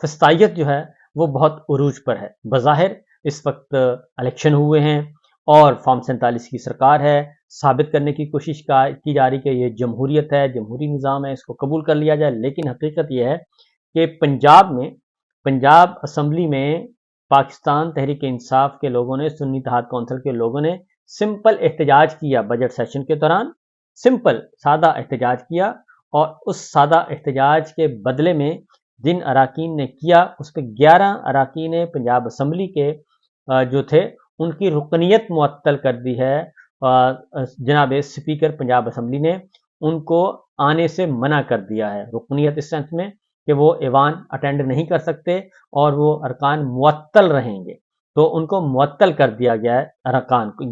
فسطائیت جو ہے وہ بہت عروج پر ہے. بظاہر اس وقت الیکشن ہوئے ہیں اور فارم 47 کی سرکار ہے، ثابت کرنے کی کوشش کی جا رہی کہ یہ جمہوریت ہے، جمہوری نظام ہے، اس کو قبول کر لیا جائے. لیکن حقیقت یہ ہے کہ پنجاب اسمبلی میں پاکستان تحریک انصاف کے لوگوں نے، سنی اتحاد کونسل کے لوگوں نے سمپل احتجاج کیا بجٹ سیشن کے دوران. سمپل سادہ احتجاج کیا، اور اس سادہ احتجاج کے بدلے میں جن اراکین نے کیا اس پہ 11 اراکین پنجاب اسمبلی کے جو تھے ان کی رکنیت معطل کر دی ہے. جناب اسپیکر پنجاب اسمبلی نے ان کو آنے سے منع کر دیا ہے. رکنیت اس سینس میں کہ وہ ایوان اٹینڈ نہیں کر سکتے اور وہ ارکان معطل رہیں گے. تو ان کو معطل کر دیا گیا ہے ارکان کو،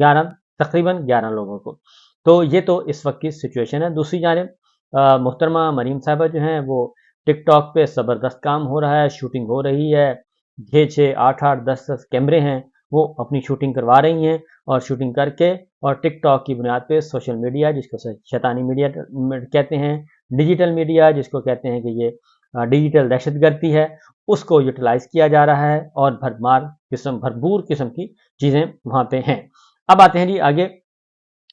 تقریباً 11 لوگوں کو. تو یہ تو اس وقت کی سچویشن ہے. دوسری جانب محترمہ مریم صاحبہ جو ہیں وہ ٹک ٹاک پہ زبردست کام ہو رہا ہے، شوٹنگ ہو رہی ہے. 6 8 8 10 کیمرے ہیں، وہ اپنی شوٹنگ کروا رہی ہیں، اور شوٹنگ کر کے اور ٹک ٹاک کی بنیاد پہ سوشل میڈیا جس کو شیطانی میڈیا کہتے ہیں، ڈیجیٹل میڈیا جس کو کہتے ہیں کہ یہ ڈیجیٹل دہشت گردی ہے، اس کو یوٹیلائز کیا جا رہا ہے اور بھرپور قسم کی چیزیں وہاں پہ ہیں. اب آتے ہیں جی آگے.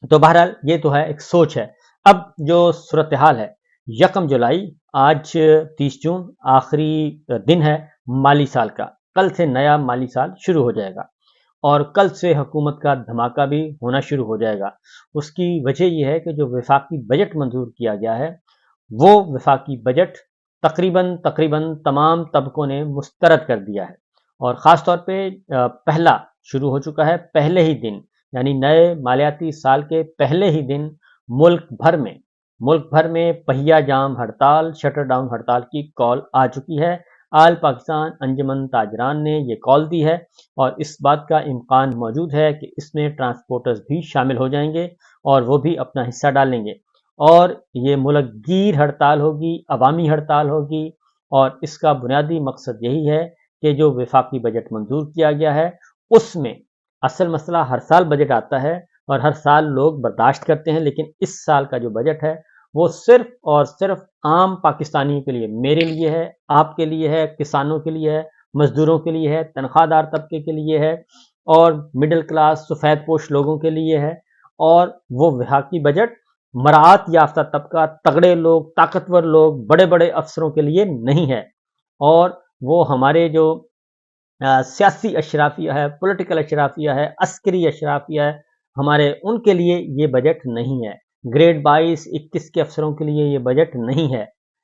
تو بہرحال یہ تو ہے ایک سوچ ہے. اب جو صورتحال ہے 1 جولائی، آج 30 جون آخری دن ہے مالی سال کا. کل سے نیا مالی سال شروع ہو جائے گا اور کل سے حکومت کا دھماکہ بھی ہونا شروع ہو جائے گا. اس کی وجہ یہ ہے کہ جو وفاقی بجٹ منظور کیا گیا ہے وہ وفاقی بجٹ تقریباً تمام طبقوں نے مسترد کر دیا ہے، اور خاص طور پہ پہلا شروع ہو چکا ہے. پہلے ہی دن یعنی نئے مالیاتی سال کے پہلے ہی دن ملک بھر میں پہیا جام ہڑتال، شٹر ڈاؤن ہڑتال کی کال آ چکی ہے. آل پاکستان انجمن تاجران نے یہ کال دی ہے، اور اس بات کا امکان موجود ہے کہ اس میں ٹرانسپورٹرز بھی شامل ہو جائیں گے اور وہ بھی اپنا حصہ ڈالیں گے، اور یہ ملک گیر ہڑتال ہوگی، عوامی ہڑتال ہوگی. اور اس کا بنیادی مقصد یہی ہے کہ جو وفاقی بجٹ منظور کیا گیا ہے اس میں اصل مسئلہ، ہر سال بجٹ آتا ہے اور ہر سال لوگ برداشت کرتے ہیں، لیکن اس سال کا جو بجٹ ہے وہ صرف اور صرف عام پاکستانیوں کے لیے، میرے لیے ہے، آپ کے لیے ہے، کسانوں کے لیے ہے، مزدوروں کے لیے ہے، تنخواہ دار طبقے کے لیے ہے، اور مڈل کلاس سفید پوش لوگوں کے لیے ہے. اور وہ وفاقی بجٹ مراعات یافتہ طبقہ، تگڑے لوگ، طاقتور لوگ، بڑے بڑے افسروں کے لیے نہیں ہے. اور وہ ہمارے جو سیاسی اشرافیہ ہے، پولیٹیکل اشرافیہ ہے، عسکری اشرافیہ ہے، ہمارے ان کے لیے یہ بجٹ نہیں ہے. گریڈ 22 21 کے افسروں کے لیے یہ بجٹ نہیں ہے.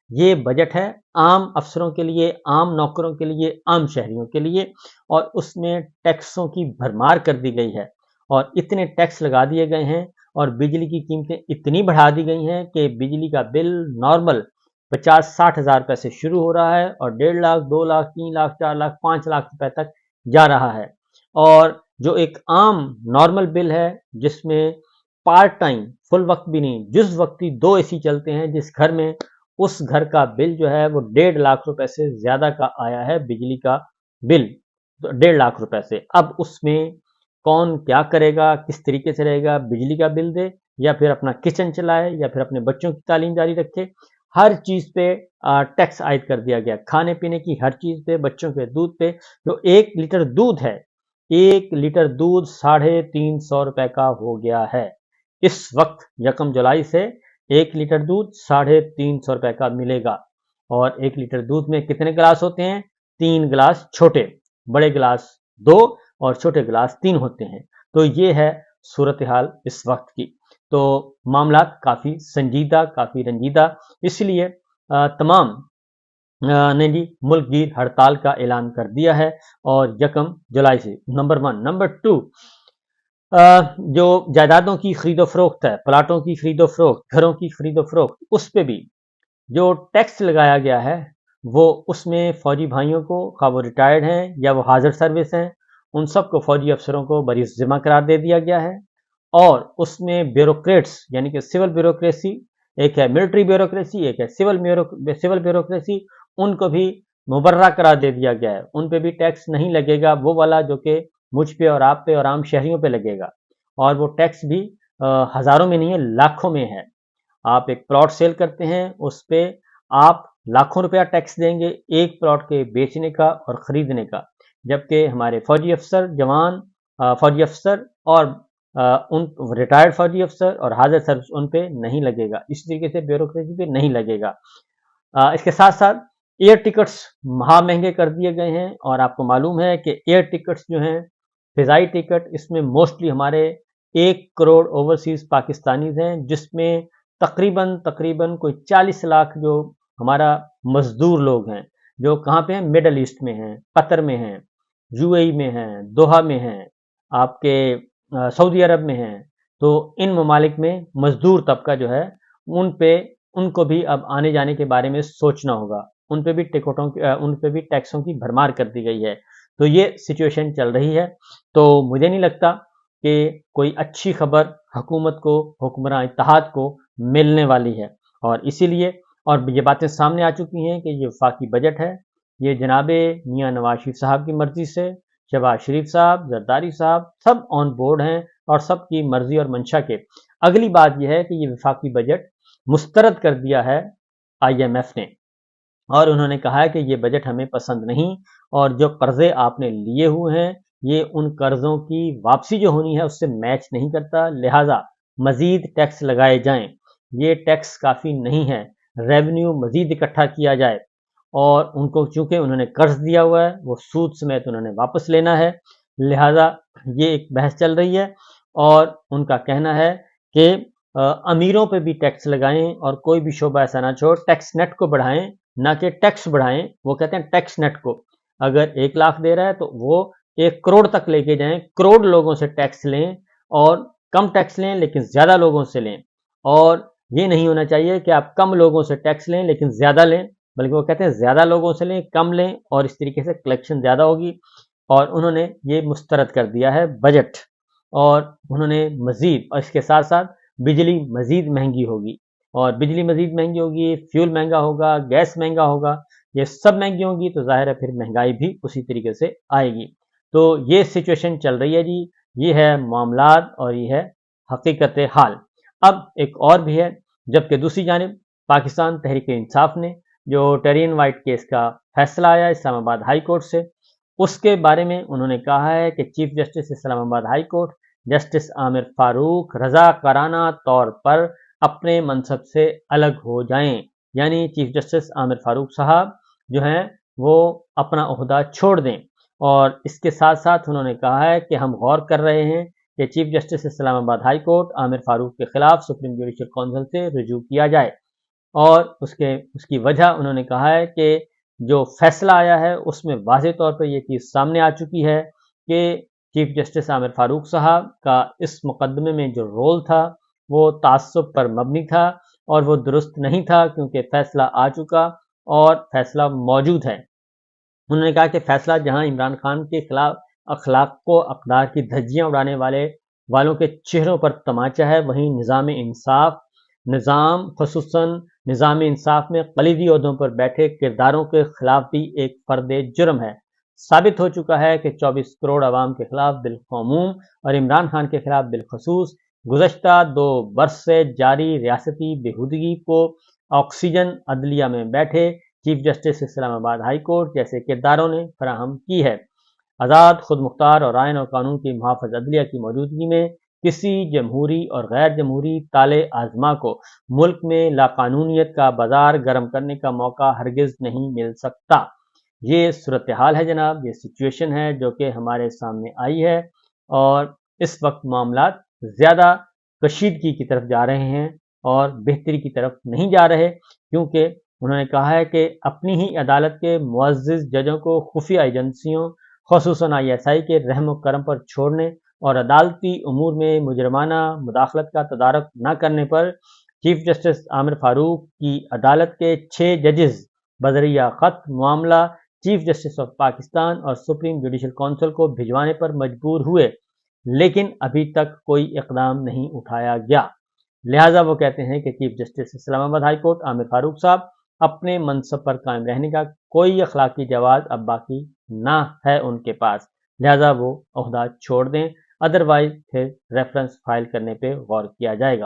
یہ بجٹ ہے عام افسروں کے لیے، عام نوکروں کے لیے، عام شہریوں کے لیے. اور اس میں ٹیکسوں کی بھرمار کر دی گئی ہے، اور اتنے ٹیکس لگا دیے گئے ہیں، اور بجلی کی قیمتیں اتنی بڑھا دی گئی ہیں کہ بجلی کا بل نارمل 50-60 ہزار روپے سے شروع ہو رہا ہے اور 1.5 لاکھ 2 لاکھ 3 لاکھ 4 لاکھ 5 لاکھ روپے تک جا رہا ہے. اور جو ایک عام نارمل بل ہے جس میں پارٹ ٹائم، فل وقت بھی نہیں، جز وقتی 2 اے سی چلتے ہیں جس گھر میں، اس گھر کا بل جو ہے وہ 1.5 لاکھ روپے سے زیادہ کا آیا ہے. بجلی کا بل 1.5 لاکھ روپے سے. اب اس میں کون کیا کرے گا، کس طریقے سے رہے گا؟ بجلی کا بل دے یا پھر اپنا کچن چلائے یا پھر اپنے بچوں کی تعلیم جاری رکھے. ہر چیز پہ ٹیکس عائد کر دیا گیا، کھانے پینے کی ہر چیز پہ، بچوں کے دودھ پہ. جو 1 لیٹر دودھ ہے، 1 لیٹر دودھ 350 روپے کا ہو گیا ہے. اس وقت 1 جولائی سے 1 لیٹر دودھ 350 روپے کا ملے گا. اور 1 لیٹر دودھ میں کتنے گلاس ہوتے ہیں؟ 3 گلاس چھوٹے، بڑے گلاس 2 اور چھوٹے گلاس 3 ہوتے ہیں. تو یہ ہے صورتحال اس وقت کی. تو معاملات کافی سنجیدہ، کافی رنجیدہ، اس لیے تمام نے جی ملک گیر ہڑتال کا اعلان کر دیا ہے. اور 1 جولائی سے نمبر 1. نمبر 2، جو جائیدادوں کی خرید و فروخت ہے، پلاٹوں کی خرید و فروخت، گھروں کی خرید و فروخت، اس پہ بھی جو ٹیکس لگایا گیا ہے وہ اس میں فوجی بھائیوں کو، خواہ وہ ریٹائرڈ ہیں یا وہ حاضر سروس ہیں، ان سب کو، فوجی افسروں کو بری ذمہ قرار دے دیا گیا ہے. اور اس میں بیوروکریٹس یعنی کہ سول بیوروکریسی، ایک ہے ملٹری بیوروکریسی، ایک ہے سول بیوروکریسی، ان کو بھی مبرہ قرار دے دیا گیا ہے. ان پہ بھی ٹیکس نہیں لگے گا، وہ والا جو کہ مجھ پہ اور آپ پہ اور عام شہریوں پہ لگے گا. اور وہ ٹیکس بھی ہزاروں میں نہیں ہے، لاکھوں میں ہے. آپ ایک پلاٹ سیل کرتے ہیں، اس پہ آپ लाखों रुपया टैक्स देंगे एक प्लॉट के बेचने का और ख़रीदने का, जबकि हमारे फौजी अफसर, जवान, फौजी अफसर और उन रिटायर्ड फौजी अफसर और हाजिर सर्विस उन पे नहीं लगेगा। इस तरीके से ब्यूरोक्रेसी पे नहीं लगेगा। इसके साथ साथ एयर टिकट्स महा महंगे कर दिए गए हैं और आपको मालूम है कि एयर टिकट्स जो हैं, फ़िज़ाई टिकट, इसमें मोस्टली हमारे 1 करोड़ ओवरसीज़ पाकिस्तानीज़ हैं, जिसमें तकरीबन कोई 40 लाख जो हमारा मज़दूर लोग हैं, जो कहाँ पे हैं, मिडल ईस्ट में हैं, कतर में हैं, यूएई में हैं, दोहा में हैं, आपके सऊदी अरब में हैं। तो इन ममालिक में मज़दूर तबका जो है, उनको भी अब आने जाने के बारे में सोचना होगा। उन पे भी टैक्सों की भरमार कर दी गई है। तो ये सिचुएशन चल रही है। तो मुझे नहीं लगता कि कोई अच्छी खबर हुकूमत को, हुक्मरान इत्तेहाद को मिलने वाली है। और इसीलिए और ये बातें सामने आ चुकी हैं कि ये वफाकी बजट है, ये जनाबे मियाँ नवाज शरीफ साहब की मर्जी से, शहबाज शरीफ साहब, जरदारी साहब सब ऑन बोर्ड हैं और सबकी मर्जी और मंशा के। अगली बात यह है कि ये वफाकी बजट मुस्तरद कर दिया है IMF ने, और उन्होंने कहा है कि ये बजट हमें पसंद नहीं, और जो कर्जे आपने लिए हुए हैं ये उन कर्जों की वापसी जो होनी है उससे मैच नहीं करता, लिहाजा मजीद टैक्स लगाए जाएं। ये टैक्स काफ़ी नहीं है, रेवेन्यू मजीद इकट्ठा किया जाए। और उनको चूंकि उन्होंने कर्ज दिया हुआ है वो सूद समेत उन्होंने वापस लेना है, लिहाजा ये एक बहस चल रही है। और उनका कहना है कि अमीरों पे भी टैक्स लगाएं और कोई भी शोबा ऐसा ना छोड़, टैक्स नेट को बढ़ाएं ना कि टैक्स बढ़ाएं। वो कहते हैं टैक्स नेट को, अगर 1 लाख दे रहा है तो वो 1 करोड़ तक लेके जाएं, करोड़ लोगों से टैक्स लें और कम टैक्स लें लेकिन ज़्यादा लोगों से लें। और ये नहीं होना चाहिए कि आप कम लोगों से टैक्स लें लेकिन ज़्यादा लें, बल्कि वो कहते हैं ज़्यादा लोगों से लें, कम लें, और इस तरीके से कलेक्शन ज़्यादा होगी। और उन्होंने ये मुस्तरद कर दिया है बजट। और उन्होंने मज़ीद, और इसके साथ साथ बिजली मज़ीद महंगी होगी, और बिजली मज़ीद महंगी होगी, फ्यूल महंगा होगा, गैस महंगा होगा, ये सब महंगी होगी तो ज़ाहिर है फिर महंगाई भी उसी तरीके से आएगी। तो ये सिचुएशन चल रही है जी, ये है मामलात और ये है हकीकत हाल। अब एक और भी है, जबकि दूसरी जानिब पाकिस्तान तहरीक इंसाफ ने जो टेरियन वाइट केस का फैसला आया इस्लामाबाद हाई कोर्ट से, उसके बारे में उन्होंने कहा है कि chief justice Islamabad high court justice Aamir Farooq रज़ाकाराना तौर पर अपने मनसब से अलग हो जाएं। यानी चीफ जस्टिस आमिर फारूक साहब जो हैं वो अपना ओहदा छोड़ दें। और इसके साथ साथ उन्होंने कहा है कि हम गौर कर रहे हैं कि chief justice Islamabad high court Aamir Farooq के खिलाफ सुप्रीम जुडिशल काउंसिल से रुजू किया जाए। और उसकी वजह उन्होंने कहा है कि जो फैसला आया है उसमें वाज़ेह तौर पर यह चीज़ सामने आ चुकी है कि चीफ जस्टिस आमिर फारूक साहब का इस मुकदमे में जो रोल था वो तासुब पर मबनी था और वो दुरुस्त नहीं था, क्योंकि फैसला आ चुका और फैसला मौजूद है। उन्होंने कहा कि फैसला जहां इमरान खान के खिलाफ अखलाक को अकदार की धज्जियां उड़ाने वालों के चेहरों पर तमाचा है, वहीं खसूसन निज़ाम इंसाफ में कलीदी ओहदों पर बैठे किरदारों के खिलाफ भी एक फर्द जुर्म है। साबित हो चुका है कि 24 करोड़ अवाम के खिलाफ बिलखमूम और इमरान खान के खिलाफ बिलखसूस गुज़श्ता 2 बरस से जारी रियासती बेहूदगी को ऑक्सीजन अदलिया में बैठे chief justice Islamabad high court जैसे किरदारों ने फराहम की है। आज़ाद, खुद मुख्तार और आयन और कानून की मुहाफ़िज़ अदलिया की मौजूदगी में किसी जमहूरी और गैर जमहूरी ताले आज़मा को मुल्क में लाकानूनियत का बाजार गर्म करने का मौका हरगिज़ नहीं मिल सकता। ये सूरत हाल है जनाब, ये सिचुएशन है जो कि हमारे सामने आई है, और इस वक्त मामला ज़्यादा कशीदगी की तरफ जा रहे हैं और बेहतरी की तरफ नहीं जा रहे, क्योंकि उन्होंने कहा है कि अपनी ही अदालत के मुअज़्ज़िज़ जजों को खुफिया एजेंसियों ख़ुसूसन ISI के रहम व करम पर छोड़ने और अदालती उमूर में मुजरमाना मुदाखलत का तदारक न करने पर चीफ जस्टिस आमिर फारूक की अदालत के 6 जजेस बजरिया ख़त मामला चीफ जस्टिस ऑफ पाकिस्तान और सुप्रीम जुडिशल काउंसिल को भिजवाने पर मजबूर हुए, लेकिन अभी तक कोई इक़दाम नहीं उठाया गया। लिहाजा वो कहते हैं कि chief justice Islamabad high court Aamir Farooq साहब अपने मनसब पर कायम रहने का कोई अखलाकी जवाज़ अब बाकी ना है उनके पास, लिहाजा वो ओहदा छोड़ दें, अदरवाइज फिर रेफरेंस फाइल करने पे गौर किया जाएगा।